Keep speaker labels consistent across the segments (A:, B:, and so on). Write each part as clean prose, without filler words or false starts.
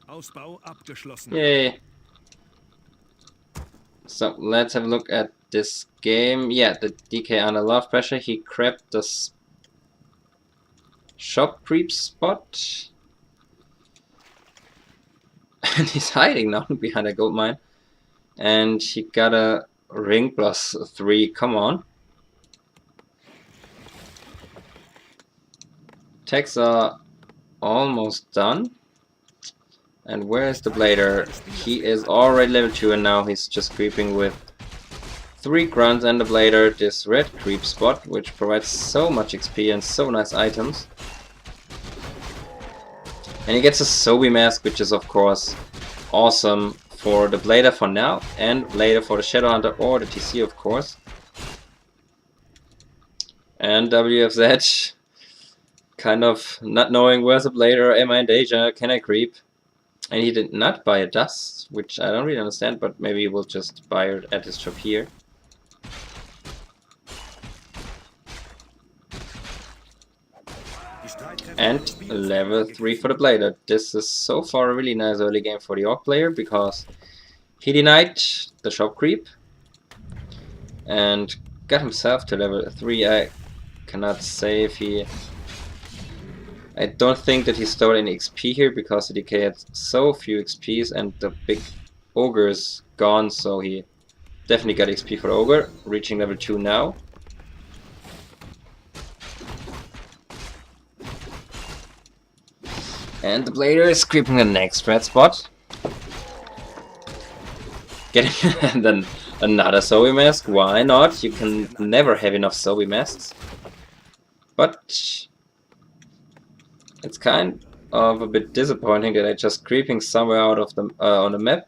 A: Ausbau abgeschlossen.
B: Yay. So let's have a look at this game. Yeah, the DK under love pressure. He grabbed the shop creep spot. And he's hiding now behind a gold mine. And he got a ring +3. Come on. Attacks are almost done. And where is the blader? He is already level 2 and now he's just creeping with 3 grunts and the blader, this red creep spot, which provides so much XP and so nice items. And he gets a Sobi mask, which is of course awesome for the blader for now and later for the Shadow Hunter or the TC of course. And WFZ kind of not knowing where's the blader, am I in danger, can I creep? And he did not buy a dust, which I don't really understand, but maybe he will just buy it at his shop here. And level 3 for the blader. This is so far a really nice early game for the Orc player because he denied the shop creep and got himself to level 3. I cannot say if he... I don't think that he stole any XP here because the DK had so few XPs and the big ogre is gone, so he definitely got XP for the ogre, reaching level 2 now. And the blader is creeping the next red spot. Getting and then another Sobi mask, why not? You can never have enough Sobi masks. But it's kind of a bit disappointing that I'm just creeping somewhere out of the on the map,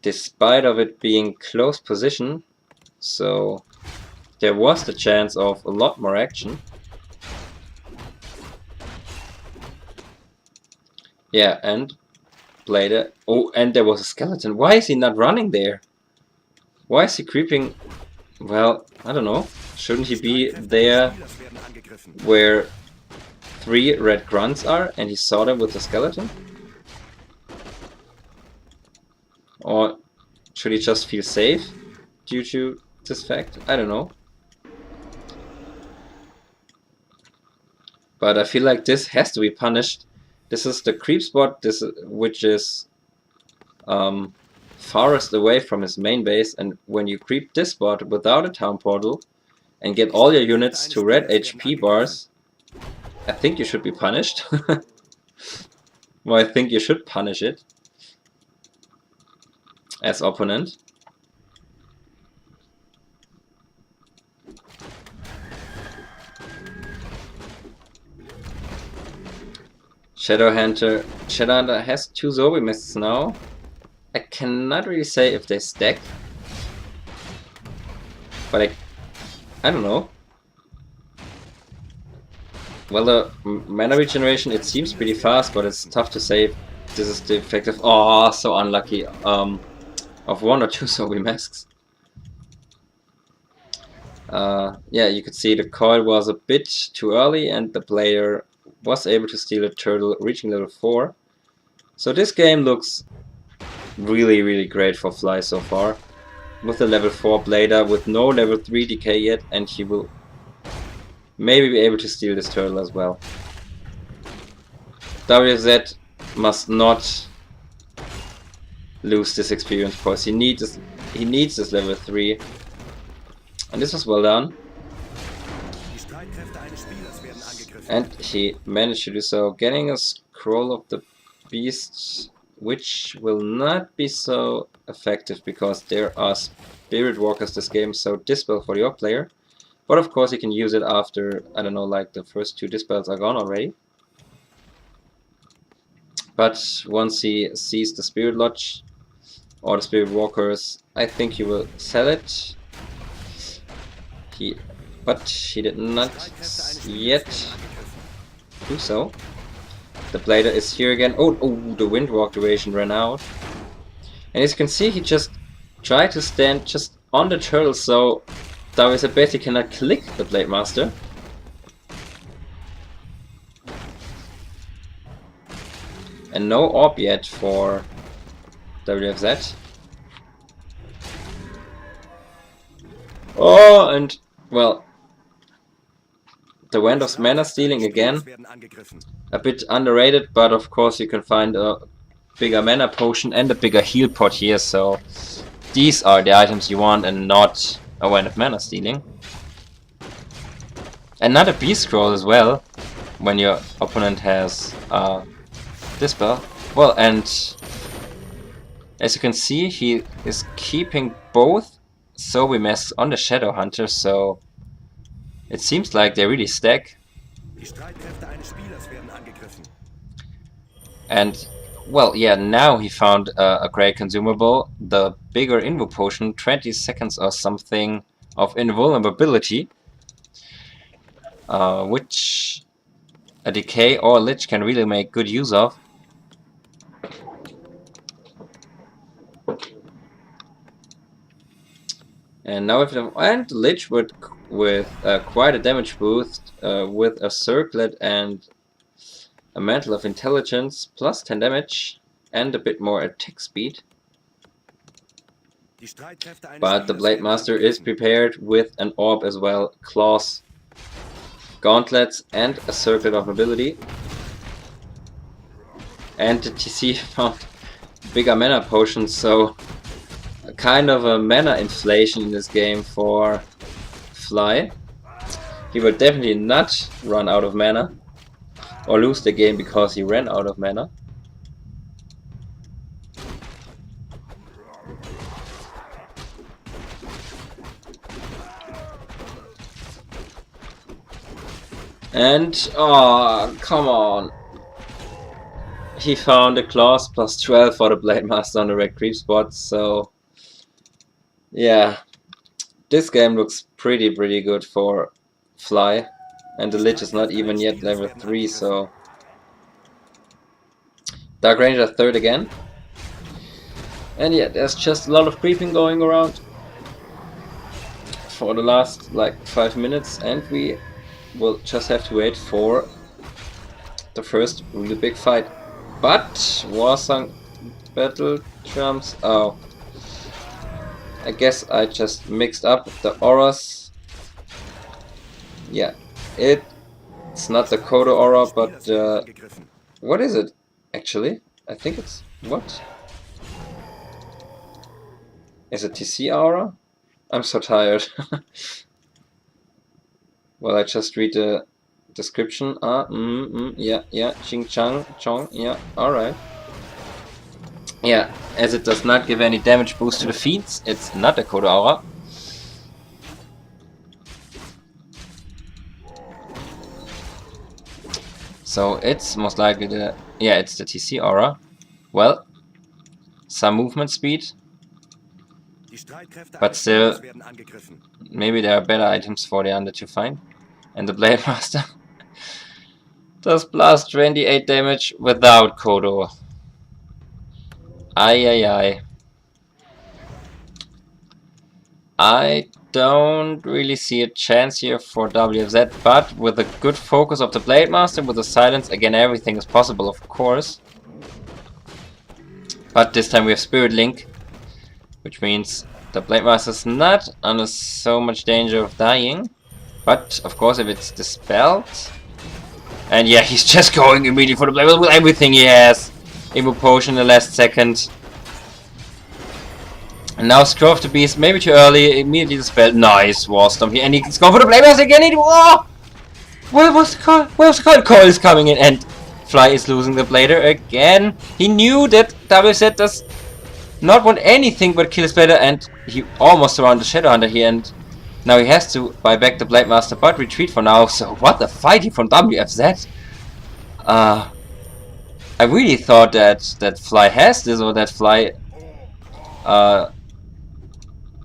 B: despite of it being close position. So there was the chance of a lot more action. Yeah, and blader. Oh, and there was a skeleton. Why is he not running there? Why is he creeping? Well, I don't know. Shouldn't he be there where 3 red grunts are and he saw them with the skeleton? Or should he just feel safe due to this fact? I don't know. But I feel like this has to be punished. This is the creep spot, which is farthest away from his main base, and when you creep this spot without a town portal and get all your units to red HP bars, I think you should be punished. Well, I think you should punish it as opponent. Shadow Hunter has 2 Sobi masks now. I cannot really say if they stack, but I don't know. Well, the mana regeneration, it seems pretty fast, but it's tough to say if this is the effect of... Oh, so unlucky. Of 1 or 2 Sobi masks. Yeah, you could see the coil was a bit too early and the player was able to steal a turtle, reaching level 4. So this game looks really great for Fly so far. With the level 4 blader, with no level 3 DK yet, and he will maybe be able to steal this turtle as well. WFZ must not lose this experience points. He needs this level 3. And this was well done. And he managed to do so, getting a scroll of the beast, which will not be so effective because there are spirit walkers this game, so dispel for the orc player. But of course he can use it after, I don't know, like the first 2 dispels are gone already. But once he sees the spirit lodge or the spirit walkers, I think he will sell it. But he did not yet do so. The blader is here again. Oh, the windwalk duration ran out. And as you can see, he just tried to stand just on the turtle, so WFZ basically cannot click the Blade Master. And no orb yet for WFZ. Oh, and well, the Wand of Mana Stealing again. A bit underrated, but of course you can find a bigger mana potion and a bigger heal pot here, so these are the items you want and not a Wand of Mana Stealing. And not a Beast Scroll as well, when your opponent has Dispel. Well, and as you can see, he is keeping both Zoe masks on the Shadow Hunter, so it seems like they really stack. And well, yeah, now he found a great consumable, the bigger Invo Potion, 20 seconds or something of invulnerability, which a Decay or a Lich can really make good use of. And now if and Lich with quite a damage boost, with a Circlet and a Mantle of Intelligence, plus 10 damage and a bit more attack speed. But the Blade Master is prepared with an orb as well, claws, gauntlets, and a Circlet of Mobility. And the TC found bigger mana potions, so kind of a mana inflation in this game for Fly. He will definitely not run out of mana or lose the game because he ran out of mana. And oh, come on. He found a claws plus 12 for the Blade Master on the red creep spot, so yeah, this game looks pretty good for Fly, and the Lich is not even yet level 3, so Dark Ranger third again. And yeah, there's just a lot of creeping going around for the last like 5 minutes, and we will just have to wait for the first really big fight. But Warsong Battle Trumps. Oh, I guess I just mixed up the auras. Yeah, it's not the Kodo aura, but what is it actually? I think it's what? Is it TC aura? I'm so tired. Well, I just read the description. Yeah, Ching Chang, Chong, yeah, alright. Yeah, as it does not give any damage boost to the feats, it's not a Kodo aura. So it's most likely the, yeah, it's the TC aura. Well, some movement speed, but still, maybe there are better items for the under to find. And the Blade Master does plus 28 damage without Kodo. Ay. I don't really see a chance here for WFZ, but with a good focus of the Blade Master, with the silence, again everything is possible, of course. But this time we have Spirit Link, which means the Blade Master is not under so much danger of dying. But of course if it's dispelled, and yeah, he's just going immediately for the Blade Master with everything he has. Invo Potion in the last second. And now Scroll of the Beast, maybe too early, immediately dispelled. Nice War Stomp here, and he's going for the Blade Master again. Oh! Where was the call? Where's the call? Call is coming in, and Fly is losing the Blader again. He knew that WZ does not want anything but kill his Blader, and he almost surrounded the Shadow Hunter here, and now he has to buy back the Blade Master, but retreat for now. So what a fight here from WFZ. I really thought that Fly has this, or that Fly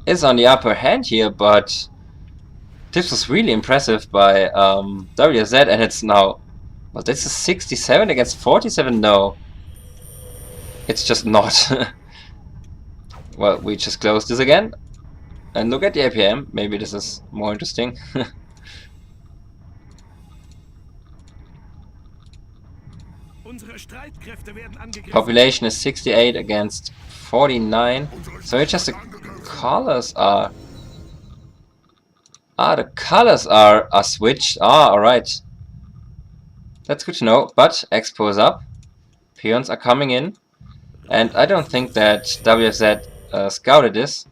B: is on the upper hand here, but this was really impressive by WFZ, and it's now, well, this is 67 against 47. No, it's just not. Well, we just close this again and look at the APM. Maybe this is more interesting. Population is 68 against 49. So it's just the colors are... Ah, the colors are switched. Ah, alright. That's good to know. But Expo is up. Peons are coming in. And I don't think that WFZ scouted this.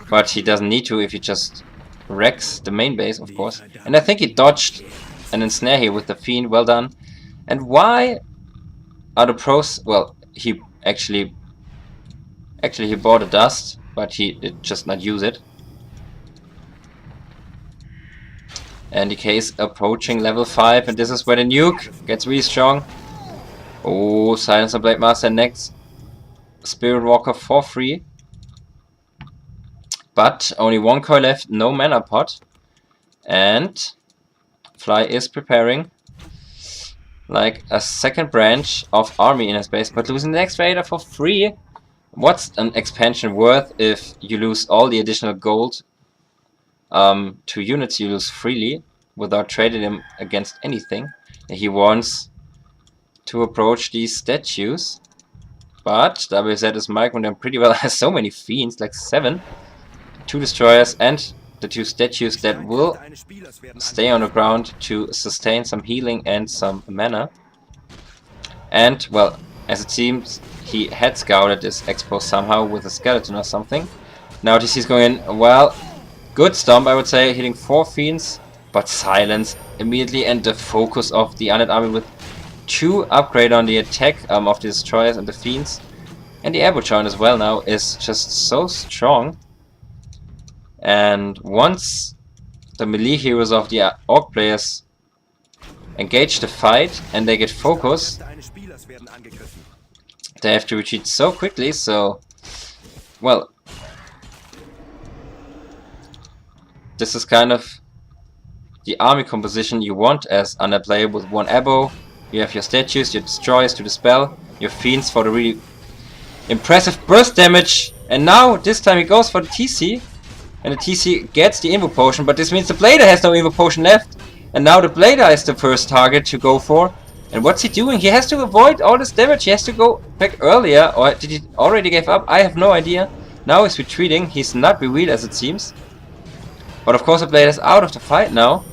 B: But he doesn't need to if he just wrecks the main base, of course. And I think he dodged an ensnare here with the Fiend. Well done. And why are the pros... Well, he actually he bought a dust, but he did just not use it. And DK is approaching level 5, and this is where the nuke gets really strong. Oh, Silencer Blade Master next. Spirit Walker for free. But only one coil left, no mana pot. And Fly is preparing like a second branch of army in his base, but losing the next raider for free. What's an expansion worth if you lose all the additional gold to units you lose freely without trading them against anything? He wants to approach these statues, but WZ is microing them pretty well. Has so many fiends, like 7, 2 destroyers and the 2 statues that will stay on the ground to sustain some healing and some mana. And well, as it seems, he had scouted this Expo somehow with a skeleton or something. Now TC is going in. Well, good stomp, I would say, hitting 4 fiends, but silence immediately, and the focus of the undead army with 2 upgrade on the attack of the destroyers and the fiends. And the airborne as well now is just so strong. And once the melee heroes of the orc players engage the fight and they get focus, they have to retreat so quickly. So, well, this is kind of the army composition you want as undead player, with 1 abo. You have your statues, your destroyers to dispel, your fiends for the really impressive burst damage. And now this time he goes for the TC. And the TC gets the Invo Potion, but this means the Blader has no Invo Potion left. And now the Blader is the first target to go for. And what's he doing? He has to avoid all this damage. He has to go back earlier. Or did he already give up? I have no idea. Now he's retreating. He's not revealed as it seems. But of course the Blader is out of the fight now.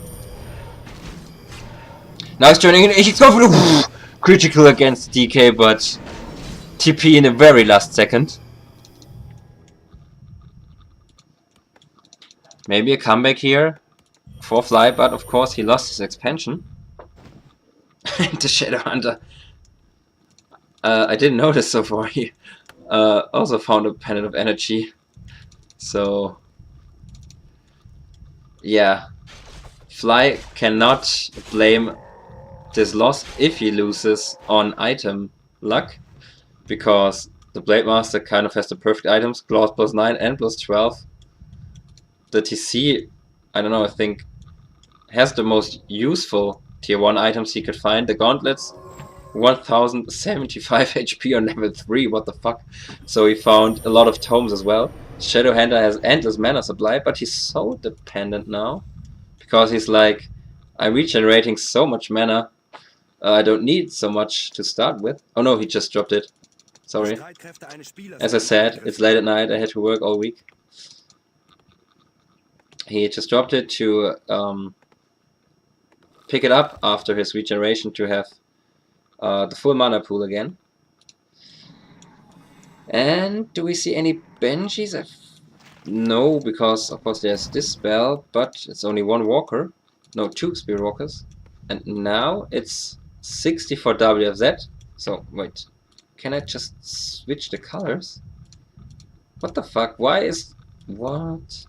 B: Now he's joining in. He's going for the critical against DK, but TP in the very last second. Maybe a comeback here for Fly, but of course he lost his expansion. The Shadow Hunter. I didn't notice so far. He also found a Pendant of Energy. So, yeah. Fly cannot blame this loss if he loses on item luck, because the Blade Master kind of has the perfect items, Claws +9 and +12. The TC, I don't know, I think has the most useful tier 1 items he could find. The gauntlets, 1075 HP on level 3, what the fuck. So he found a lot of tomes as well. Shadow Hunter has endless mana supply, but he's so dependent now. Because he's like, I'm regenerating so much mana, I don't need so much to start with. Oh no, he just dropped it. Sorry. As I said, it's late at night, I had to work all week. He just dropped it to pick it up after his regeneration to have the full mana pool again. And do we see any Banshees? No, because of course there's this spell, but it's only 1 walker. No, 2 Spirit Walkers. And now it's 60 for WFZ. So, wait. Can I just switch the colors? What the fuck? Why is... What?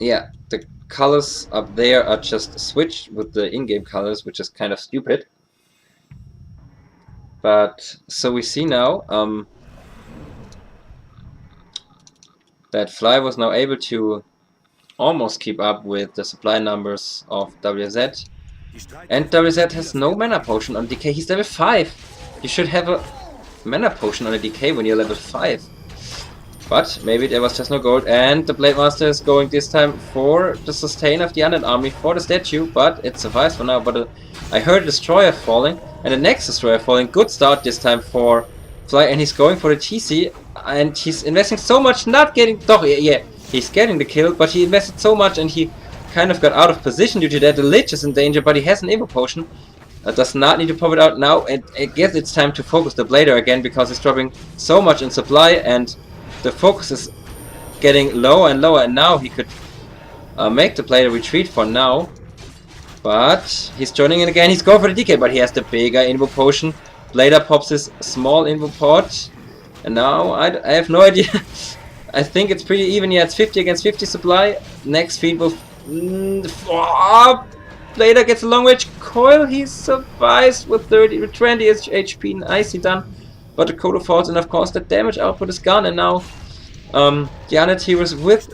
B: Yeah, the colors up there are just switched with the in-game colors, which is kind of stupid. But so we see now that Fly was now able to almost keep up with the supply numbers of WZ. And WZ has no mana potion on DK. He's level 5. You should have a mana potion on a DK when you're level 5. But maybe there was just no gold, and the Blade Master is going this time for the sustain of the undead army for the statue, but it survives for now. But I heard a destroyer falling, and the next destroyer falling. Good start this time for Fly, and he's going for the TC, and he's investing so much, not getting... yeah, he's getting the kill, but he invested so much, and he kind of got out of position due to that. The Lich is in danger, but he has an Evo Potion. Does not need to pop it out now, and I guess it's time to focus the Blader again, because he's dropping so much in supply, and the focus is getting lower and lower, and now he could make the Blader retreat for now. But he's joining in again, he's going for the DK, but he has the bigger Invo Potion. Blader pops his small Invo Pot, and now I have no idea. I think it's pretty even, yeah, it's 50 against 50 supply. Next feed will... Blader gets a long range coil, he survives with 20 HP, nicely done. But the Kodo falls, and of course the damage output is gone, and now the undead heroes with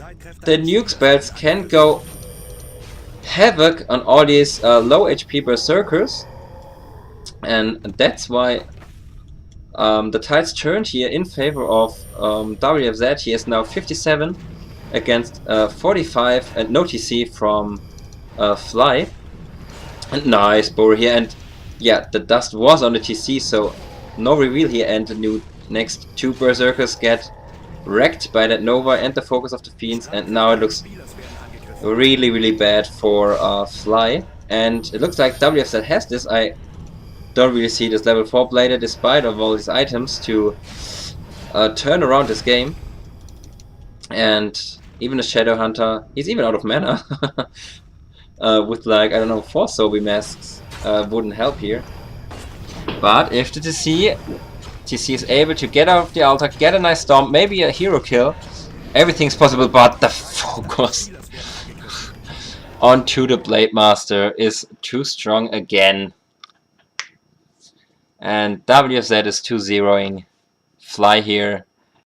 B: the nuke spells can go havoc on all these low HP berserkers, and that's why the tides turned here in favor of WFZ. He is now 57 against 45 and no TC from Fly. And nice boar here, and yeah, the dust was on the TC, so no reveal here, and the new next two berserkers get wrecked by that Nova and the focus of the Fiends, and now it looks really bad for Fly, and it looks like WFZ has this. I don't really see this level 4 Blader, despite of all these items, to turn around this game, and even the Shadow Hunter, he's even out of mana. With like, I don't know, 4 Sobi masks wouldn't help here. But if the TC is able to get out of the altar, get a nice stomp, maybe a hero kill, everything's possible, but the focus onto the Blade Master is too strong again. And WFZ is 2-0ing Fly here.